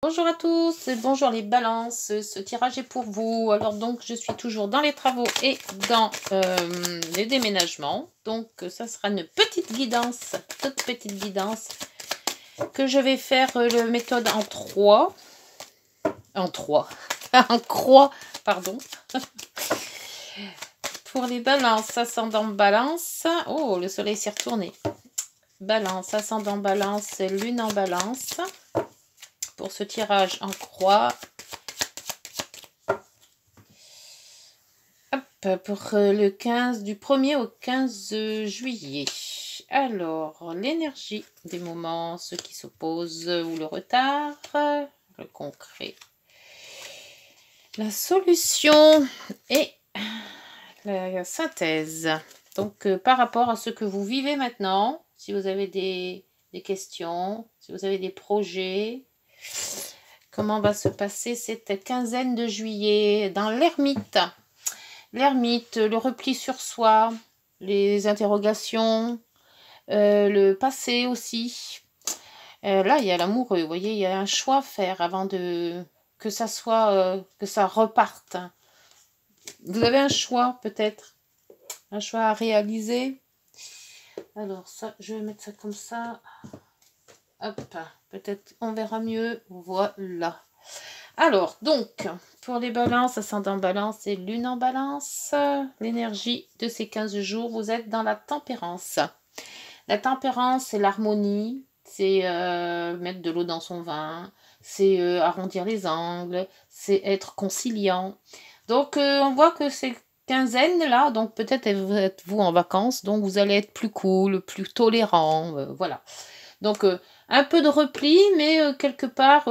Bonjour à tous, bonjour les balances, ce tirage est pour vous. Alors donc je suis toujours dans les travaux et dans les déménagements. Donc ça sera une petite guidance, toute petite guidance que je vais faire le méthode en 3. En 3. En croix, pardon. Pour les balances, ascendant balance. Oh, le soleil s'est retourné. Balance, ascendant balance, lune en balance. Pour ce tirage en croix. Hop, pour le 15, du 1er au 15 juillet. Alors, l'énergie des moments, ceux qui s'opposent ou le retard, le concret, la solution et la synthèse. Donc, par rapport à ce que vous vivez maintenant, si vous avez des questions, si vous avez des projets, comment va se passer cette quinzaine de juillet dans l'ermite? L'ermite, le repli sur soi, les interrogations, le passé aussi. Là, il y a l'amoureux, vous voyez, il y a un choix à faire avant que ça soit, que ça reparte. Vous avez un choix peut-être, un choix à réaliser. Alors ça, je vais mettre ça comme ça. Hop, peut-être on verra mieux. Voilà. Alors, donc, pour les balances, ascendant balance et lune en balance, l'énergie de ces 15 jours, vous êtes dans la tempérance. La tempérance, c'est l'harmonie, c'est mettre de l'eau dans son vin, c'est arrondir les angles, c'est être conciliant. Donc, on voit que c'est quinzaine là, donc peut-être êtes-vous en vacances, donc vous allez être plus cool, plus tolérant, voilà. Donc, un peu de repli, mais quelque part,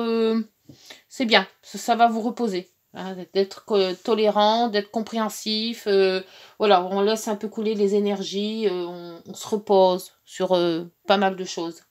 c'est bien, ça va vous reposer. Hein, d'être tolérant, d'être compréhensif. Voilà, on laisse un peu couler les énergies, on se repose sur pas mal de choses.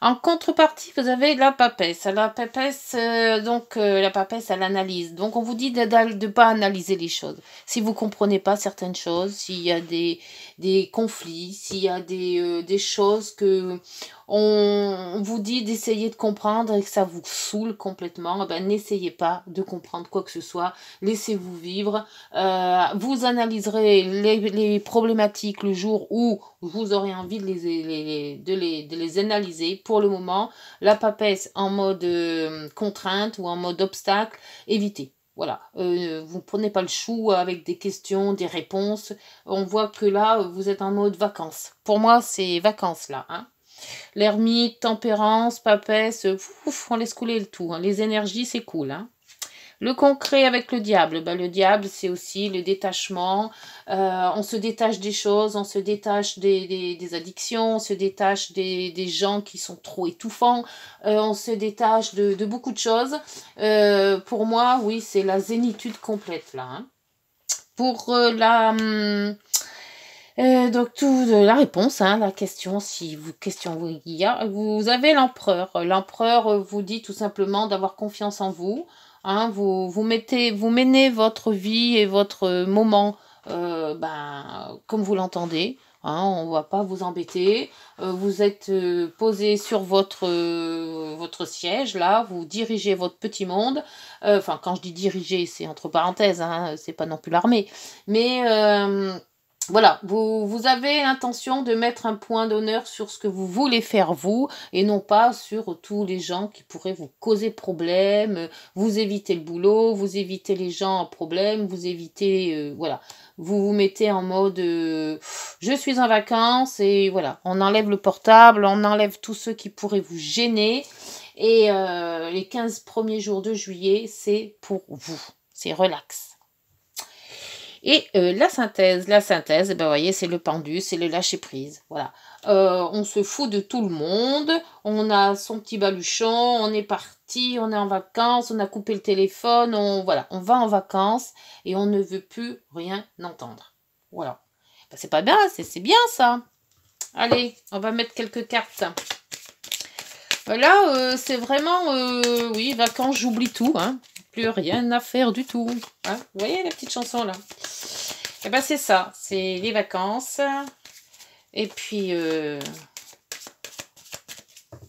En contrepartie, vous avez la papesse. La papesse, la papesse à l'analyse. Donc, on vous dit de ne pas analyser les choses. Si vous ne comprenez pas certaines choses, s'il y a des conflits, s'il y a des choses que on vous dit d'essayer de comprendre et que ça vous saoule complètement, eh ben, n'essayez pas de comprendre quoi que ce soit. Laissez-vous vivre. Vous analyserez les problématiques le jour où vous aurez envie de les analyser. Pour le moment, la papesse en mode contrainte ou en mode obstacle, évitez. Voilà, vous ne prenez pas le chou avec des questions, des réponses. On voit que là, vous êtes en mode vacances. Pour moi, c'est vacances là. Hein. L'ermite, tempérance, papesse, on laisse couler le tout. Hein. Les énergies, c'est cool. Hein. Le concret avec le diable. Ben, le diable, c'est aussi le détachement. On se détache des choses, on se détache des addictions, on se détache des gens qui sont trop étouffants, on se détache de beaucoup de choses. Pour moi, oui, c'est la zénitude complète là. Hein. Pour donc la réponse, hein, la question, si vous il y a, vous avez l'empereur. L'empereur vous dit tout simplement d'avoir confiance en vous. Hein, vous menez votre vie et votre moment comme vous l'entendez. Hein, on ne va pas vous embêter. Vous êtes posé sur votre siège, là, vous dirigez votre petit monde. Enfin, quand je dis diriger, c'est entre parenthèses, hein, c'est pas non plus l'armée. Mais voilà, vous avez l'intention de mettre un point d'honneur sur ce que vous voulez faire vous, et non pas sur tous les gens qui pourraient vous causer problème, vous évitez le boulot, vous évitez les gens en problème, vous évitez, voilà. Vous vous mettez en mode, je suis en vacances, et voilà, on enlève le portable, on enlève tous ceux qui pourraient vous gêner, et les 15 premiers jours de juillet, c'est pour vous, c'est relax. Et la synthèse, ben, vous voyez, c'est le pendu, c'est le lâcher-prise. Voilà. On se fout de tout le monde, on a son petit baluchon, on est parti, on est en vacances, on a coupé le téléphone, on va en vacances et on ne veut plus rien entendre. Voilà. Ben, c'est pas bien, c'est bien ça. Allez, on va mettre quelques cartes. Là, c'est vraiment, oui, vacances, j'oublie tout, hein. Plus rien à faire du tout. Hein. Vous voyez la petite chanson là? Et ben c'est ça, c'est les vacances. Et puis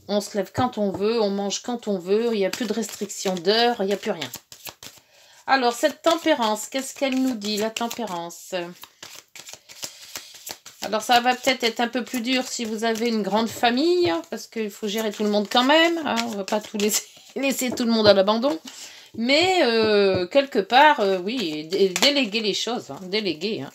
On se lève quand on veut, on mange quand on veut, il n'y a plus de restriction d'heure, il n'y a plus rien. Alors, cette tempérance, qu'est-ce qu'elle nous dit, la tempérance? Alors, ça va peut-être être un peu plus dur si vous avez une grande famille, parce qu'il faut gérer tout le monde quand même. Hein, on ne va pas tout laisser tout le monde à l'abandon. Mais, quelque part, oui, déléguer les choses, hein, déléguer. Hein.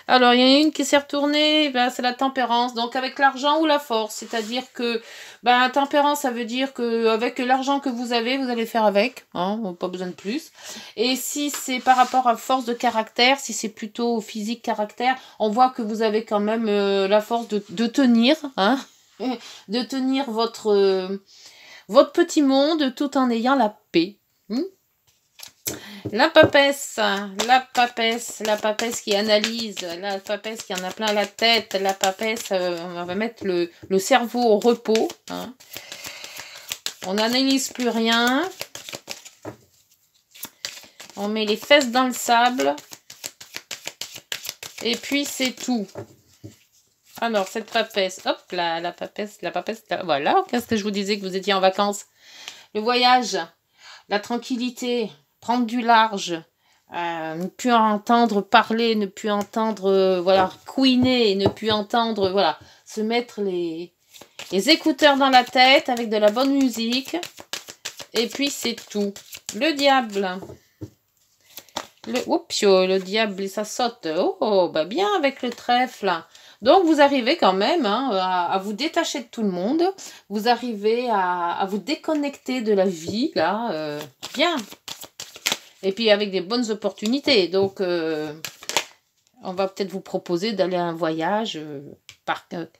Alors, il y en a une qui s'est retournée, ben, c'est la tempérance, donc avec l'argent ou la force. C'est-à-dire que ben, tempérance, ça veut dire qu'avec l'argent que vous avez, vous allez faire avec. Hein, pas besoin de plus. Et si c'est par rapport à force de caractère, si c'est plutôt physique caractère, on voit que vous avez quand même la force de tenir. Hein, de tenir votre petit monde tout en ayant la paix. La papesse qui analyse, la papesse qui en a plein la tête, la papesse, on va mettre le cerveau au repos. Hein. On n'analyse plus rien. On met les fesses dans le sable. Et puis c'est tout. Alors cette papesse, hop là, la papesse, là, voilà. Qu'est-ce que je vous disais que vous étiez en vacances? Le voyage, la tranquillité. Prendre du large, ne plus entendre parler, ne plus entendre, voilà, couiner, ne plus entendre, voilà, se mettre les écouteurs dans la tête avec de la bonne musique. Et puis, c'est tout. Le diable. Le diable, ça saute. Oh, bah bien avec le trèfle. Donc, vous arrivez quand même hein, à vous détacher de tout le monde. Vous arrivez à vous déconnecter de la vie, là. Bien. Et puis avec des bonnes opportunités. Donc, on va peut-être vous proposer d'aller à un voyage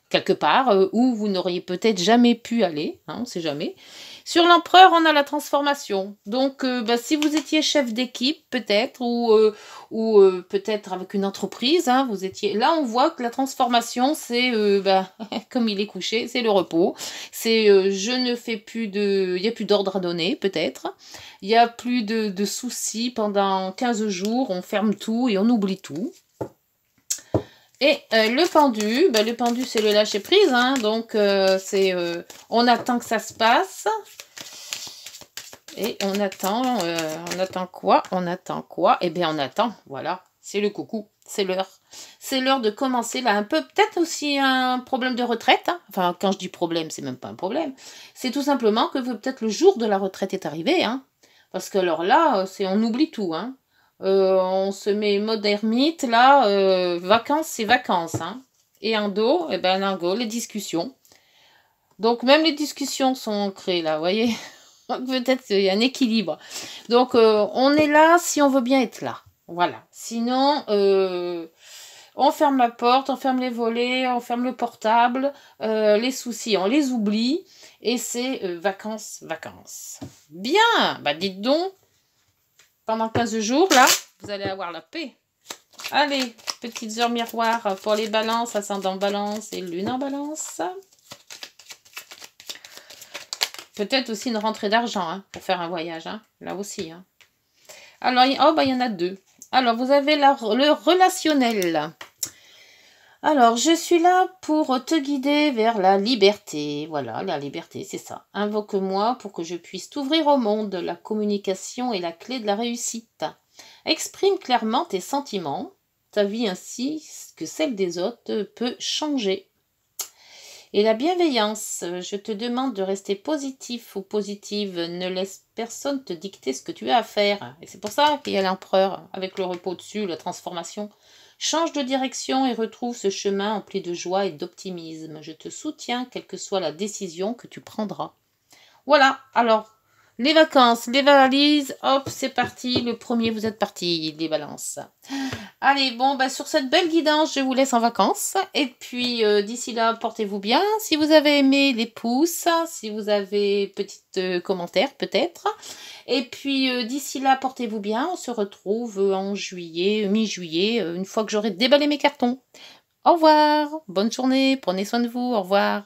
quelque part où vous n'auriez peut-être jamais pu aller. Hein, on ne sait jamais. Sur l'empereur, on a la transformation. Donc, si vous étiez chef d'équipe, peut-être, ou peut-être avec une entreprise, hein, vous étiez... Là, on voit que la transformation, c'est, comme il est couché, c'est le repos. C'est, je ne fais plus de... Il n'y a plus d'ordre à donner, peut-être. Il n'y a plus de soucis pendant 15 jours. On ferme tout et on oublie tout. Et le pendu, c'est le lâcher prise. Hein, donc, on attend que ça se passe. Et on attend quoi? On attend quoi? Eh bien, on attend, voilà, c'est le coucou, c'est l'heure. C'est l'heure de commencer, là, un peu, peut-être aussi un problème de retraite. Hein. Enfin, quand je dis problème, c'est même pas un problème. C'est tout simplement que peut-être le jour de la retraite est arrivé. Hein. Parce que alors là, on oublie tout. Hein. On se met mode ermite, là, vacances, c'est vacances. Hein. Et en dos, eh ben, en go, les discussions. Donc, même les discussions sont ancrées, là, vous voyez. Peut-être qu'il y a un équilibre. Donc, on est là si on veut bien être là. Voilà. Sinon, on ferme la porte, on ferme les volets, on ferme le portable. Les soucis, on les oublie. Et c'est vacances, vacances. Bien. Bah, dites donc. Pendant 15 jours, là, vous allez avoir la paix. Allez, petites heures miroirs pour les balances, ascendant balance et lune en balance. Peut-être aussi une rentrée d'argent hein, pour faire un voyage. Hein, là aussi. Hein. Alors, il y en a deux. Alors, vous avez le relationnel. Alors, je suis là pour te guider vers la liberté. Voilà, la liberté, c'est ça. Invoque-moi pour que je puisse t'ouvrir au monde. La communication est la clé de la réussite. Exprime clairement tes sentiments. Ta vie ainsi que celle des autres peut changer. Et la bienveillance, je te demande de rester positif ou positive, ne laisse personne te dicter ce que tu as à faire. Et c'est pour ça qu'il y a l'empereur, avec le repos dessus, la transformation. Change de direction et retrouve ce chemin empli de joie et d'optimisme. Je te soutiens, quelle que soit la décision que tu prendras. Voilà, alors, les vacances, les valises, hop, c'est parti. Le premier, vous êtes partis, les balances. Allez, bon, sur cette belle guidance, je vous laisse en vacances. Et puis, d'ici là, portez-vous bien. Si vous avez aimé, les pouces. Si vous avez petits commentaires, peut-être. Et puis, d'ici là, portez-vous bien. On se retrouve en juillet, mi-juillet, une fois que j'aurai déballé mes cartons. Au revoir. Bonne journée. Prenez soin de vous. Au revoir.